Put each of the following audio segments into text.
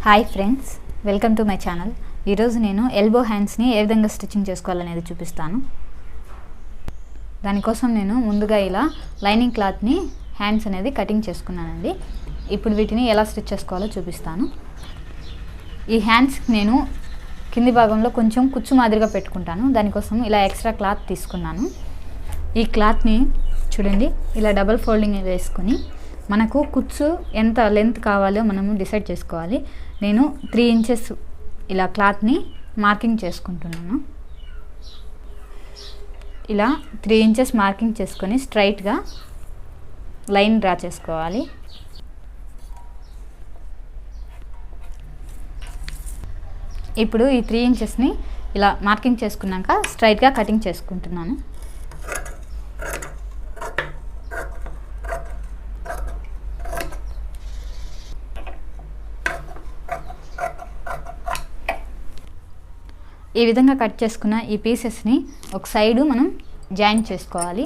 Hi friends, welcome to my channel. ఈరోజు నేను elbow హ్యాండ్స్ని ఏ విధంగా స్టిచ్చింగ్ చేసుకోవాలనేది చూపిస్తాను. దానికోసం నేను ముందుగా ఇలా లైనింగ్ క్లాత్ని హ్యాండ్స్ అనేది కటింగ్ చేసుకున్నానండి. ఇప్పుడు వీటిని ఎలా స్టిచ్ చేసుకోవాలో చూపిస్తాను. ఈ హ్యాండ్స్కి నేను కింది భాగంలో కొంచెం కుచ్చు మాదిరిగా పెట్టుకుంటాను. దానికోసం ఇలా ఎక్స్ట్రా క్లాత్ తీసుకున్నాను. ఈ క్లాత్ని చూడండి, ఇలా డబల్ ఫోల్డింగ్ వేసుకొని మనకు కుచ్చు ఎంత లెంత్ కావాలో మనము డిసైడ్ చేసుకోవాలి. నేను 3 ఇంచెస్ ఇలా క్లాత్ని మార్కింగ్ చేసుకుంటున్నాను. ఇలా 3 ఇంచెస్ మార్కింగ్ చేసుకొని స్ట్రైట్గా లైన్ డ్రా చేసుకోవాలి. ఇప్పుడు ఈ 3 ఇంచెస్ని ఇలా మార్కింగ్ చేసుకున్నాక స్ట్రైట్గా కటింగ్ చేసుకుంటున్నాను. ఈ విధంగా కట్ చేసుకున్న ఈ పీసెస్ని ఒక సైడు మనం జాయింట్ చేసుకోవాలి.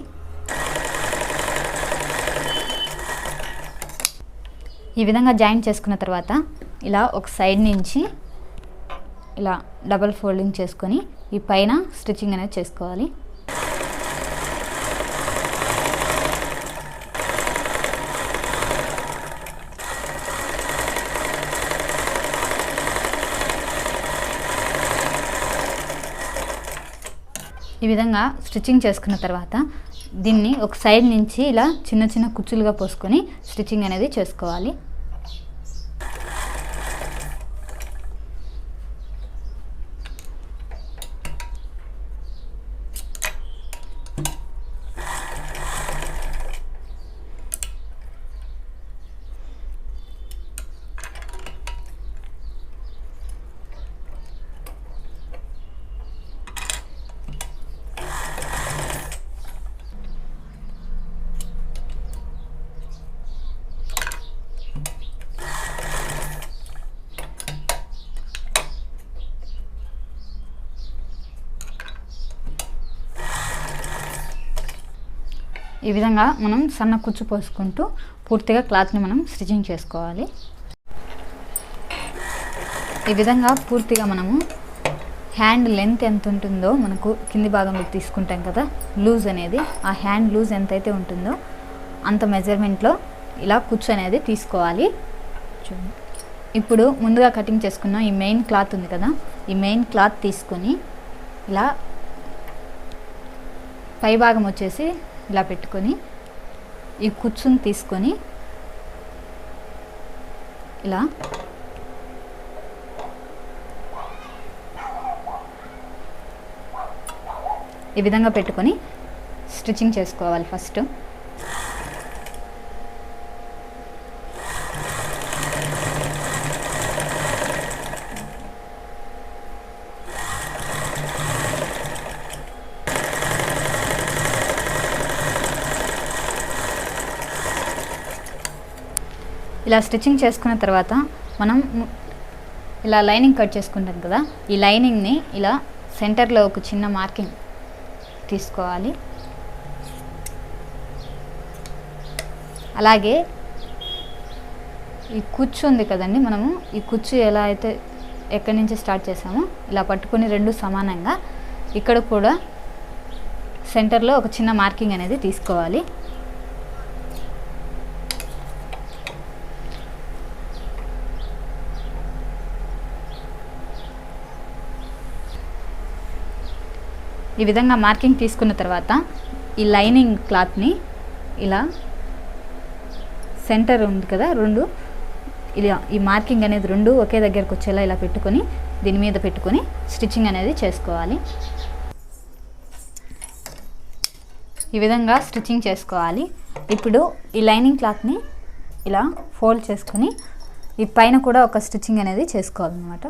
ఈ విధంగా జాయింట్ చేసుకున్న తర్వాత ఇలా ఒక సైడ్ నుంచి ఇలా డబల్ ఫోల్డింగ్ చేసుకొని ఈ పైన స్టిచ్చింగ్ అనేది చేసుకోవాలి. ఈ విధంగా స్టిచ్చింగ్ చేసుకున్న తర్వాత దీన్ని ఒక సైడ్ నుంచి ఇలా చిన్న చిన్న కుచ్చులుగా పోసుకొని స్టిచ్చింగ్ అనేది చేసుకోవాలి. ఈ విధంగా మనం సన్న కుచ్చు పోసుకుంటూ పూర్తిగా క్లాత్ని మనం స్టిచ్చింగ్ చేసుకోవాలి. ఈ విధంగా పూర్తిగా మనము హ్యాండ్ లెంత్ ఎంత ఉంటుందో మనకు కింది భాగంలో తీసుకుంటాం కదా, లూజ్ అనేది, ఆ హ్యాండ్ లూజ్ ఎంతైతే ఉంటుందో అంత మెజర్మెంట్లో ఇలా కుచ్చు అనేది తీసుకోవాలి. చూడండి, ఇప్పుడు ముందుగా కటింగ్ చేసుకున్న ఈ మెయిన్ క్లాత్ ఉంది కదా, ఈ మెయిన్ క్లాత్ తీసుకొని ఇలా పై భాగం వచ్చేసి ఇలా పెట్టుకొని ఈ కుచ్చుని తీసుకొని ఇలా ఈ విధంగా పెట్టుకొని స్టిచ్చింగ్ చేసుకోవాలి. ఫస్ట్ ఇలా స్టిచ్చింగ్ చేసుకున్న తర్వాత మనం ఇలా లైనింగ్ కట్ చేసుకుంటాం కదా, ఈ లైనింగ్ని ఇలా సెంటర్లో ఒక చిన్న మార్కింగ్ తీసుకోవాలి. అలాగే ఈ కుచ్చు ఉంది కదండి, మనము ఈ కుచ్చు ఎలా అయితే ఎక్కడి నుంచి స్టార్ట్ చేసామో ఇలా పట్టుకొని రెండు సమానంగా ఇక్కడ కూడా సెంటర్లో ఒక చిన్న మార్కింగ్ అనేది తీసుకోవాలి. ఈ విధంగా మార్కింగ్ తీసుకున్న తర్వాత ఈ లైనింగ్ క్లాత్ని ఇలా సెంటర్ ఉంది కదా, రెండు ఇలా ఈ మార్కింగ్ అనేది రెండు ఒకే దగ్గరకు వచ్చేలా ఇలా పెట్టుకొని దీని మీద పెట్టుకొని స్టిచ్చింగ్ అనేది చేసుకోవాలి. ఈ విధంగా స్టిచ్చింగ్ చేసుకోవాలి. ఇప్పుడు ఈ లైనింగ్ క్లాత్ని ఇలా ఫోల్డ్ చేసుకొని ఈ పైన కూడా ఒక స్టిచ్చింగ్ అనేది చేసుకోవాలన్నమాట.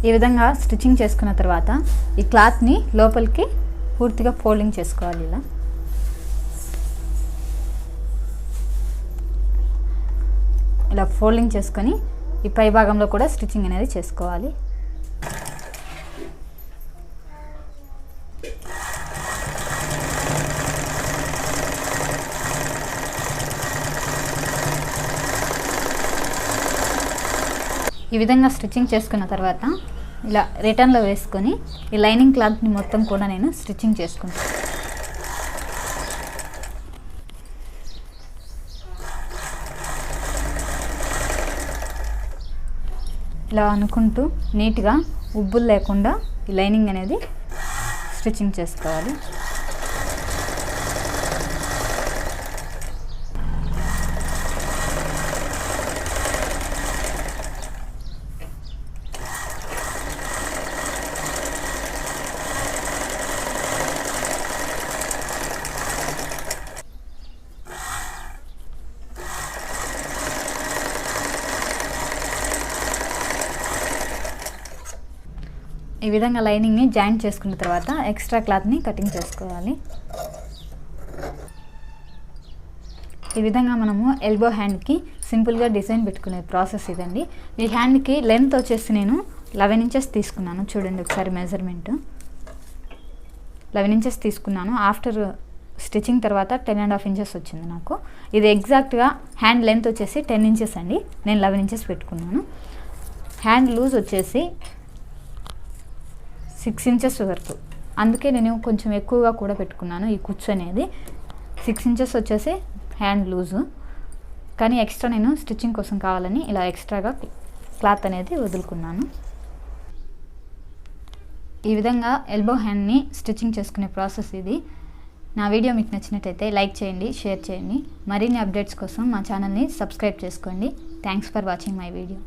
ఈ విధంగా స్టిచ్చింగ్ చేసుకున్న తర్వాత ఈ క్లాత్ని లోపలికి పూర్తిగా ఫోల్డింగ్ చేసుకోవాలి. ఇలా ఫోల్డింగ్ చేసుకొని ఈ పై భాగంలో కూడా స్టిచ్చింగ్ అనేది చేసుకోవాలి. ఈ విధంగా స్టిచ్చింగ్ చేసుకున్న తర్వాత ఇలా రిటర్న్లో వేసుకొని ఈ లైనింగ్ క్లాత్ని మొత్తం కూడా నేను స్టిచ్చింగ్ చేసుకుంటాను. ఇలా అనుకుంటూ నీట్గా ఉబ్బులు లేకుండా ఈ లైనింగ్ అనేది స్టిచ్చింగ్ చేసుకోవాలి. ఈ విధంగా లైనింగ్ని జాయింట్ చేసుకున్న తర్వాత ఎక్స్ట్రా క్లాత్ని కటింగ్ చేసుకోవాలి. ఈ విధంగా మనము ఎల్బో హ్యాండ్కి సింపుల్గా డిజైన్ పెట్టుకునే ప్రాసెస్ ఇదండి. ఈ హ్యాండ్కి లెంత్ వచ్చేసి నేను 11 ఇంచెస్ తీసుకున్నాను. చూడండి ఒకసారి మెజర్మెంట్ 11 ఇంచెస్ తీసుకున్నాను. ఆఫ్టర్ స్టిచ్చింగ్ తర్వాత 10.5 ఇంచెస్ వచ్చింది నాకు. ఇది ఎగ్జాక్ట్గా హ్యాండ్ లెంత్ వచ్చేసి 10 ఇంచెస్ అండి. నేను 11 ఇంచెస్ పెట్టుకున్నాను. హ్యాండ్ లూజ్ వచ్చేసి 6 ఇంచెస్ వరకు, అందుకే నేను కొంచెం ఎక్కువగా కూడా పెట్టుకున్నాను. ఈ కుచ్చు అనేది 6 ఇంచెస్ వచ్చేసి హ్యాండ్ లూజు, కానీ ఎక్స్ట్రా నేను స్టిచ్చింగ్ కోసం కావాలని ఇలా ఎక్స్ట్రాగా క్లాత్ అనేది వదులుకున్నాను. ఈ విధంగా ఎల్బో హ్యాండ్ని స్టిచ్చింగ్ చేసుకునే ప్రాసెస్ ఇది. నా వీడియో మీకు నచ్చినట్టయితే లైక్ చేయండి, షేర్ చేయండి. మరిన్ని అప్డేట్స్ కోసం మా ఛానల్ని సబ్స్క్రైబ్ చేసుకోండి. Thanks for watching my video.